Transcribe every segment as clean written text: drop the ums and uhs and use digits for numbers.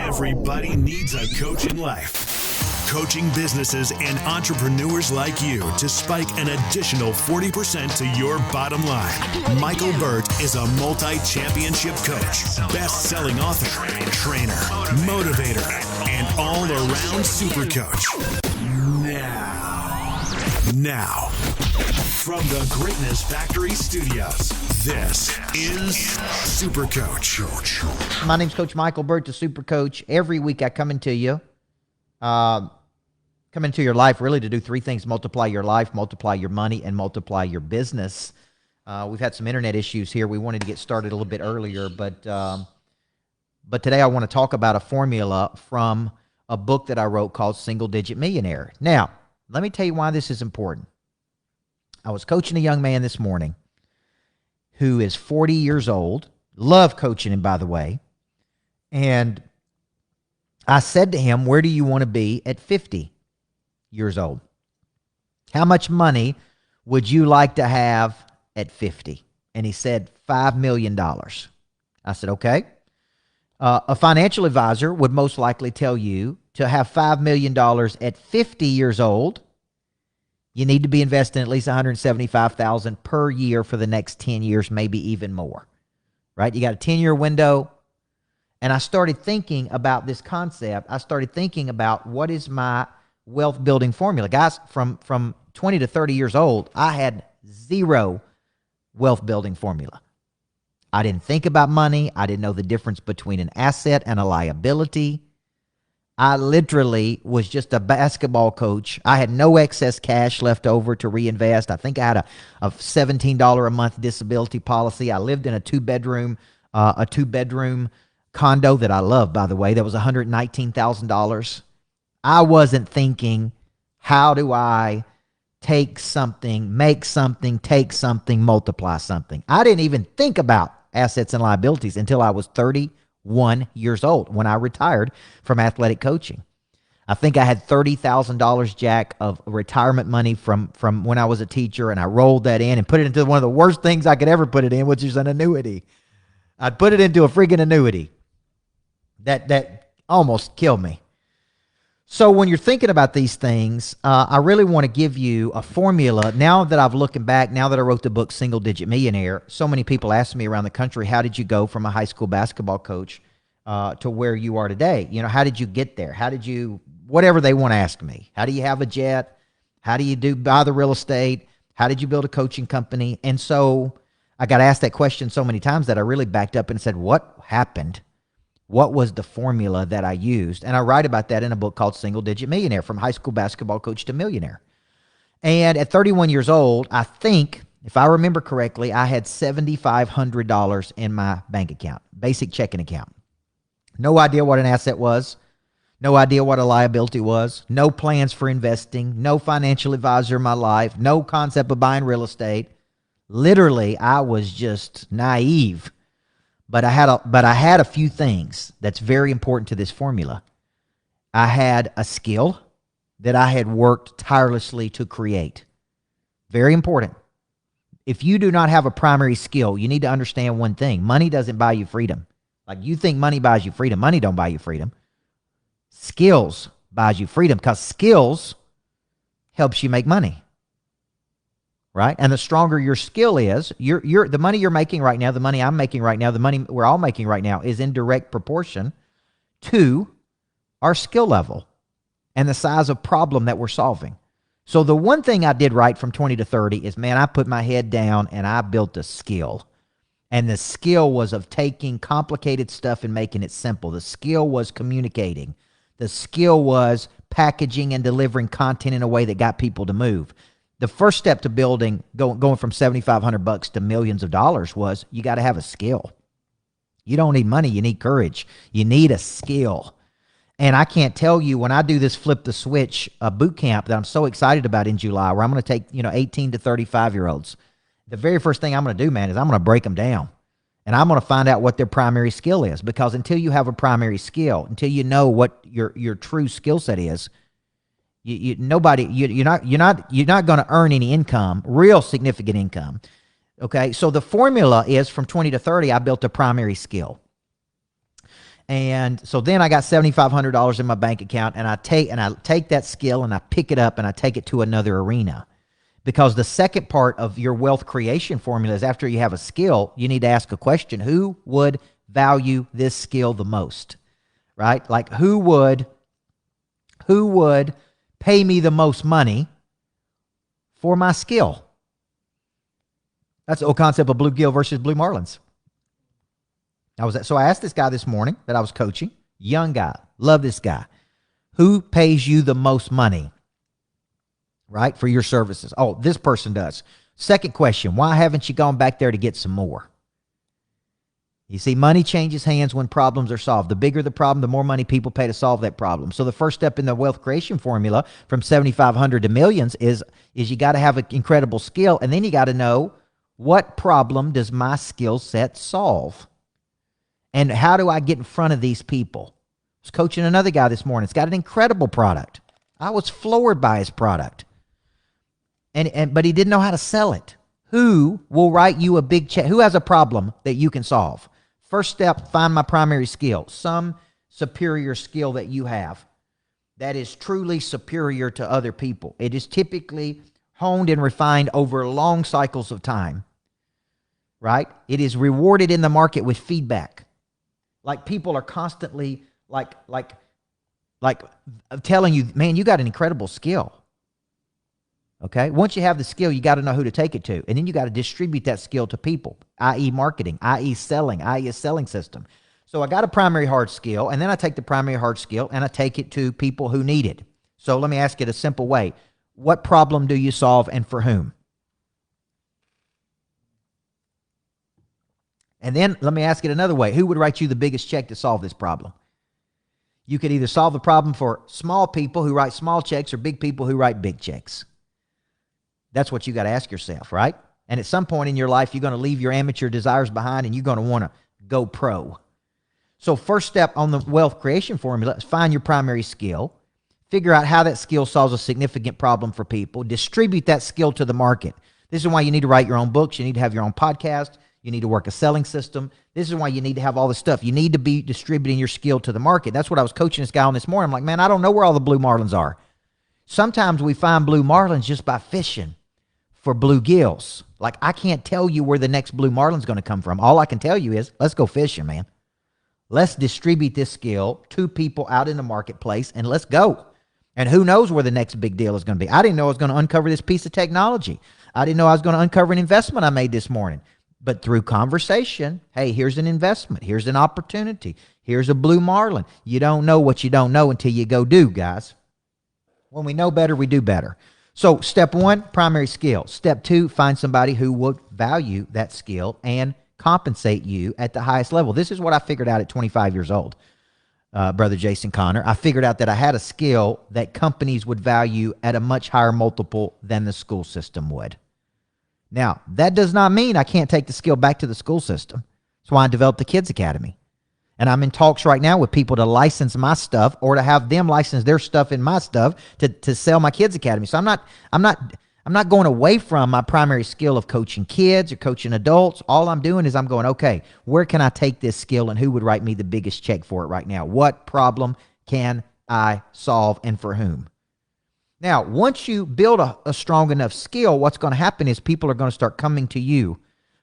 Everybody needs a coach in life. Coaching businesses and entrepreneurs like you to spike an additional 40% to your bottom line. Michael Burt is a multi-championship coach, best-selling author, trainer, motivator, and all-around super coach. Now, from the Greatness Factory Studios, this is Super Coach. My name's Coach Michael Burt, the Super Coach. Every week I come into you, come into your life really to do three things: multiply your life, multiply your money, and multiply your business. We've had some internet issues here. We wanted to get started a little bit earlier, but today I want to talk about a formula from a book that I wrote called Single Digit Millionaire. Now, let me tell you why this is important. I was coaching a young man this morning who is 40 years old. Love coaching him, by the way. And I said to him, where do you want to be at 50 years old? How much money would you like to have at 50? And he said, $5 million. I said, okay. A financial advisor would most likely tell you to have $5 million at 50 years old, you need to be investing at least $175,000 per year for the next 10 years, maybe even more, right? You got a 10-year window. And I started thinking about this concept. I started thinking about what is my wealth building formula. Guys, from 20 to 30 years old, I had zero wealth building formula. I didn't think about money. I didn't know the difference between an asset and a liability. I literally was just a basketball coach. I had no excess cash left over to reinvest. I think I had a $17 a month disability policy. I lived in a two-bedroom condo that I love, by the way. That was $119,000. I wasn't thinking, how do I take something, make something, take something, multiply something? I didn't even think about assets and liabilities until I was 31 years old when I retired from athletic coaching. I think I had $30,000, Jack, of retirement money from when I was a teacher, and I rolled that in and put it into one of the worst things I could ever put it in, which is an annuity. I'd put it into a friggin' annuity. That almost killed me. So when you're thinking about these things, I really want to give you a formula. Now that I've looking back, now that I wrote the book Single Digit Millionaire, so many people ask me around the country, how did you go from a high school basketball coach to where you are today? You know, how did you get there? How did you, whatever they want to ask me. How do you have a jet? How do you buy the real estate? How did you build a coaching company? And so I got asked that question so many times that I really backed up and said, what happened? What was the formula that I used? And I write about that in a book called Single Digit Millionaire, From High School Basketball Coach to Millionaire. And at 31 years old, I think, if I remember correctly, I had $7,500 in my bank account, basic checking account. No idea what an asset was. No idea what a liability was. No plans for investing. No financial advisor in my life. No concept of buying real estate. Literally, I was just naive. But I had a few things that's very important to this formula. I had a skill that I had worked tirelessly to create. Very important. If you do not have a primary skill, you need to understand one thing. Money doesn't buy you freedom. Like you think money buys you freedom. Money don't buy you freedom. Skills buys you freedom because skills helps you make money. Right? And the stronger your skill is, the money you're making right now, the money I'm making right now, the money we're all making right now is in direct proportion to our skill level and the size of problem that we're solving. So the one thing I did right from 20 to 30 is, man, I put my head down and I built a skill. And the skill was of taking complicated stuff and making it simple. The skill was communicating. The skill was packaging and delivering content in a way that got people to move. The first step to building, going from $7,500 to millions of dollars was you got to have a skill. You don't need money. You need courage. You need a skill. And I can't tell you, when I do this Flip the Switch boot camp that I'm so excited about in July, where I'm going to take 18 to 35-year-olds, the very first thing I'm going to do, man, is I'm going to break them down. And I'm going to find out what their primary skill is. Because until you have a primary skill, until you know what your true skill set is, you're not going to earn any income, real significant income. Okay, so the formula is from 20 to 30, I built a primary skill. And so then I got $7,500 in my bank account, and I take that skill and I pick it up and I take it to another arena. Because the second part of your wealth creation formula is after you have a skill, you need to ask a question. Who would value this skill the most? Right? Like who would pay me the most money for my skill? That's the old concept of bluegill versus blue marlins. So I asked this guy this morning that I was coaching, young guy, love this guy. Who pays you the most money, right, for your services? Oh, this person does. Second question, why haven't you gone back there to get some more? You see, money changes hands when problems are solved. The bigger the problem, the more money people pay to solve that problem. So the first step in the wealth creation formula from 7,500 to millions is you got to have an incredible skill, and then you got to know, what problem does my skill set solve? And how do I get in front of these people? I was coaching another guy this morning. It's got an incredible product. I was floored by his product. But he didn't know how to sell it. Who will write you a big check? Who has a problem that you can solve? First step, find my primary skill. Some superior skill that you have that is truly superior to other people. It is typically honed and refined over long cycles of time. Right? It is rewarded in the market with feedback. Like people are constantly like telling you, man, you got an incredible skill. Okay? Once you have the skill, you got to know who to take it to. And then you got to distribute that skill to people, i.e. marketing, i.e. selling, i.e. a selling system. So I got a primary hard skill, and then I take the primary hard skill and I take it to people who need it. So let me ask it a simple way. What problem do you solve and for whom? And then let me ask it another way. Who would write you the biggest check to solve this problem? You could either solve the problem for small people who write small checks or big people who write big checks. That's what you got to ask yourself, right? And at some point in your life, you're going to leave your amateur desires behind and you're going to want to go pro. So first step on the wealth creation formula is find your primary skill. Figure out how that skill solves a significant problem for people. Distribute that skill to the market. This is why you need to write your own books. You need to have your own podcast. You need to work a selling system. This is why you need to have all this stuff. You need to be distributing your skill to the market. That's what I was coaching this guy on this morning. I'm like, man, I don't know where all the blue marlins are. Sometimes we find blue marlins just by fishing for bluegills. Like, I can't tell you where the next blue marlin's going to come from. All I can tell you is, let's go fishing, man. Let's distribute this skill to people out in the marketplace, and let's go. And who knows where the next big deal is going to be. I didn't know I was going to uncover this piece of technology. I didn't know I was going to uncover an investment I made this morning. But through conversation, hey, here's an investment. Here's an opportunity. Here's a blue marlin. You don't know what you don't know until you go do, guys. When we know better, we do better. So step one, primary skill. Step two, find somebody who would value that skill and compensate you at the highest level. This is what I figured out at 25 years old, Brother Jason Connor. I figured out that I had a skill that companies would value at a much higher multiple than the school system would. Now, that does not mean I can't take the skill back to the school system. That's why I developed the Kids Academy. And I'm in talks right now with people to license my stuff or to have them license their stuff in my stuff to sell my Kids Academy. So I'm not going away from my primary skill of coaching kids or coaching adults. All I'm doing is I'm going, okay, where can I take this skill and who would write me the biggest check for it right now? What problem can I solve and for whom? Now, once you build a strong enough skill, what's going to happen is people are going to start coming to you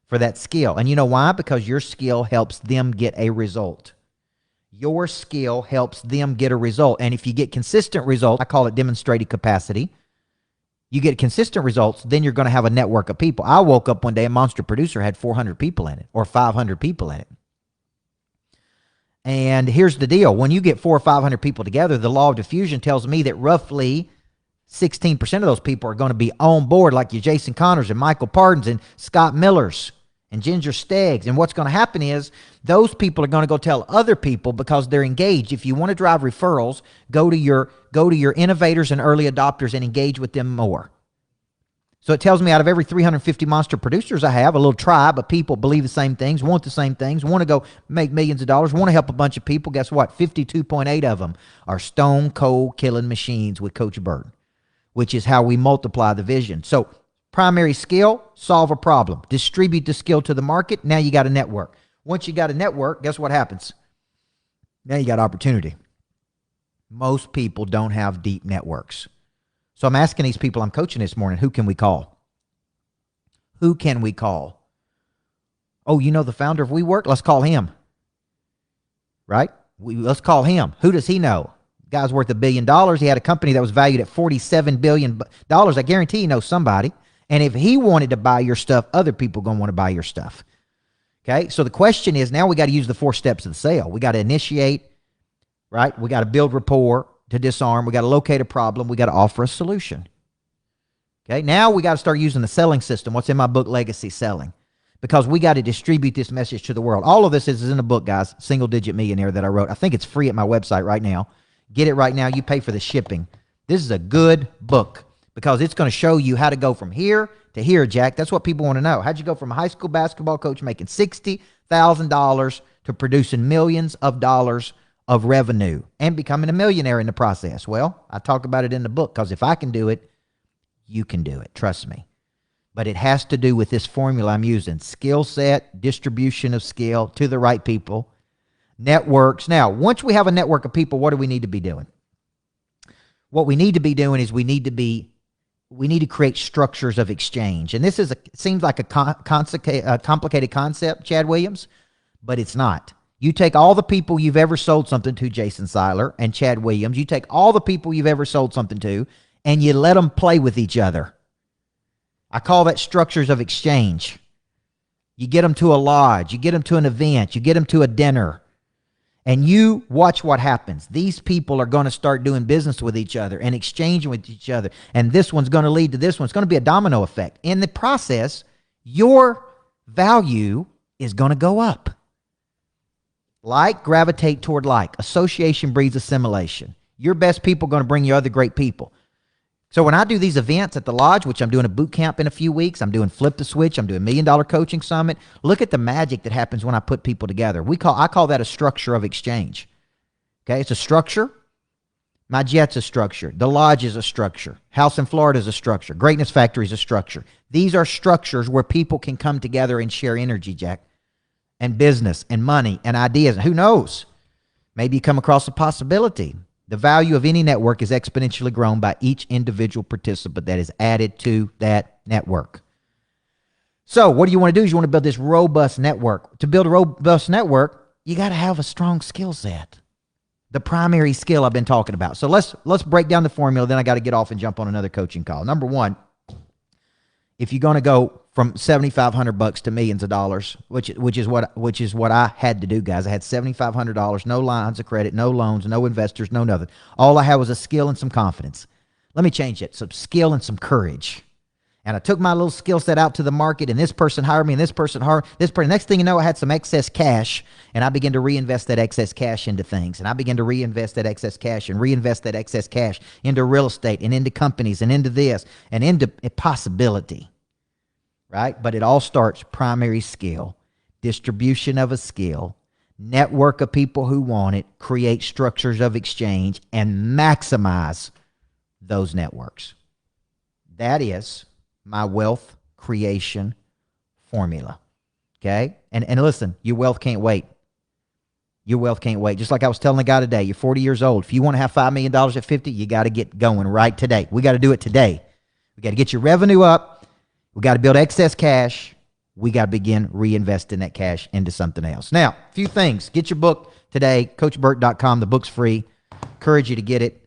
for that skill. And you know why? Because your skill helps them get a result. Your skill helps them get a result. And if you get consistent results, I call it demonstrated capacity. You get consistent results, then you're going to have a network of people. I woke up one day, a Monster Producer had 400 people in it or 500 people in it. And here's the deal. When you get 400 or 500 people together, the law of diffusion tells me that roughly 16% of those people are going to be on board, like your Jason Connors and Michael Pardons and Scott Millers and Ginger Steggs. And what's going to happen is those people are going to go tell other people because they're engaged. If you want to drive referrals, go to your innovators and early adopters and engage with them more. So it tells me out of every 350 monster producers I have, a little tribe of people believe the same things, want the same things, want to go make millions of dollars, want to help a bunch of people. Guess what? 52.8 of them are stone cold killing machines with Coach Burton, which is how we multiply the vision. So primary skill, solve a problem. Distribute the skill to the market. Now you got a network. Once you got a network, guess what happens? Now you got opportunity. Most people don't have deep networks. So I'm asking these people I'm coaching this morning, who can we call? Who can we call? Oh, you know the founder of WeWork? Let's call him. Right? Let's call him. Who does he know? Guy's worth $1 billion. He had a company that was valued at $47 billion. I guarantee he knows somebody. And if he wanted to buy your stuff, other people are going to want to buy your stuff. Okay? So the question is, now we got to use the 4 steps of the sale. We got to initiate, right? We got to build rapport to disarm. We got to locate a problem. We got to offer a solution. Okay? Now we got to start using the selling system. What's in my book, Legacy Selling? Because we got to distribute this message to the world. All of this is in a book, guys, Single Digit Millionaire, that I wrote. I think it's free at my website right now. Get it right now. You pay for the shipping. This is a good book because it's going to show you how to go from here to here, Jack. That's what people want to know. How'd you go from a high school basketball coach making $60,000 to producing millions of dollars of revenue and becoming a millionaire in the process? Well, I talk about it in the book because if I can do it, you can do it. Trust me. But it has to do with this formula I'm using. Skill set, distribution of skill to the right people, networks. Now, once we have a network of people, what do we need to be doing? What we need to be doing is we need to create structures of exchange. And this seems like a complicated concept, Chad Williams, but it's not. You take all the people you've ever sold something to, Jason Seiler and Chad Williams, you take all the people you've ever sold something to, and you let them play with each other. I call that structures of exchange. You get them to a lodge, you get them to an event, you get them to a dinner, and you watch what happens. These people are going to start doing business with each other and exchanging with each other, and this one's going to lead to this one. It's going to be a domino effect. In the process, your value is going to go up. Like gravitate toward like. Association breeds assimilation. Your best people are going to bring you other great people. So when I do these events at the lodge, which I'm doing a boot camp in a few weeks, I'm doing Flip the Switch, I'm doing $1 Million Coaching Summit, look at the magic that happens when I put people together. I call that a structure of exchange. Okay, it's a structure. My jet's a structure. The lodge is a structure. House in Florida is a structure. Greatness Factory is a structure. These are structures where people can come together and share energy, Jack, and business and money and ideas. Who knows? Maybe you come across a possibility. The value of any network is exponentially grown by each individual participant that is added to that network. So what do you want to do is you want to build this robust network. To build a robust network, you got to have a strong skill set. The primary skill I've been talking about. So let's break down the formula. Then I got to get off and jump on another coaching call. Number one, if you're going to go from $7,500 to millions of dollars, which is what I had to do, guys. I had $7,500, no lines of credit, no loans, no investors, no nothing. All I had was a skill and some confidence. Let me change it. Some skill and some courage. And I took my little skill set out to the market, and this person hired me, and this person hired this person. Next thing you know, I had some excess cash, and I began to reinvest that excess cash into things. And I began to reinvest that excess cash and reinvest that excess cash into real estate and into companies and into this and into a possibility. Right? But it all starts primary skill, distribution of a skill, network of people who want it, create structures of exchange, and maximize those networks. That is my wealth creation formula. Okay? And listen, your wealth can't wait. Your wealth can't wait. Just like I was telling the guy today, you're 40 years old. If you want to have $5 million at 50, you got to get going right today. We got to do it today. We got to get your revenue up. We got to build excess cash. We got to begin reinvesting that cash into something else. Now, a few things. Get your book today, CoachBurt.com. The book's free. Encourage you to get it.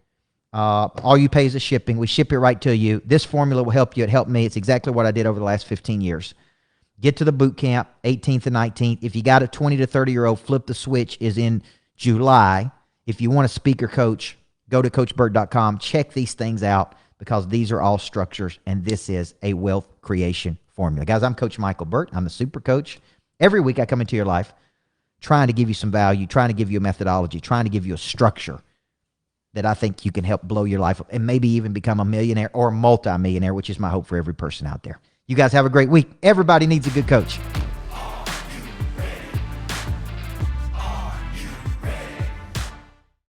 All you pay is the shipping. We ship it right to you. This formula will help you. It helped me. It's exactly what I did over the last 15 years. Get to the boot camp, 18th and 19th. If you got a 20 to 30-year-old, Flip the Switch is in July. If you want a speaker coach, go to CoachBurt.com. Check these things out, because these are all structures, and this is a wealth creation formula. Guys, I'm Coach Michael Burt. I'm the super coach. Every week I come into your life trying to give you some value, trying to give you a methodology, trying to give you a structure that I think you can help blow your life up and maybe even become a millionaire or a multi-millionaire, which is my hope for every person out there. You guys have a great week. Everybody needs a good coach.